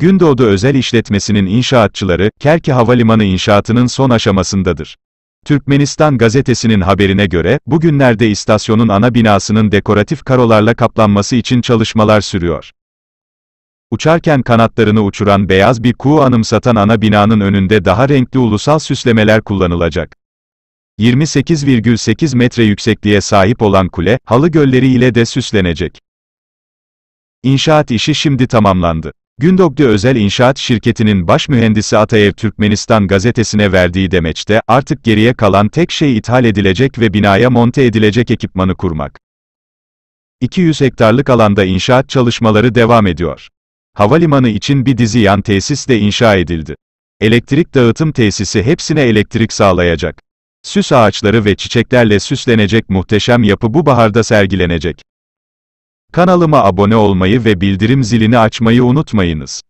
Gündoğdu Özel İşletmesi'nin inşaatçıları, Kerki Havalimanı inşaatının son aşamasındadır. Türkmenistan gazetesinin haberine göre, bugünlerde istasyonun ana binasının dekoratif karolarla kaplanması için çalışmalar sürüyor. Uçarken kanatlarını uçuran beyaz bir kuğu anımsatan ana binanın önünde daha renkli ulusal süslemeler kullanılacak. 28,8 metre yüksekliğe sahip olan kule, halı gölleri ile de süslenecek. İnşaat işi şimdi tamamlandı. Gündoğdu Özel İnşaat Şirketi'nin baş mühendisi Ataev Türkmenistan gazetesine verdiği demeçte, artık geriye kalan tek şey ithal edilecek ve binaya monte edilecek ekipmanı kurmak. 200 hektarlık alanda inşaat çalışmaları devam ediyor. Havalimanı için bir dizi yan tesis de inşa edildi. Elektrik dağıtım tesisi hepsine elektrik sağlayacak. Süs ağaçları ve çiçeklerle süslenecek muhteşem yapı bu baharda sergilenecek. Kanalıma abone olmayı ve bildirim zilini açmayı unutmayınız.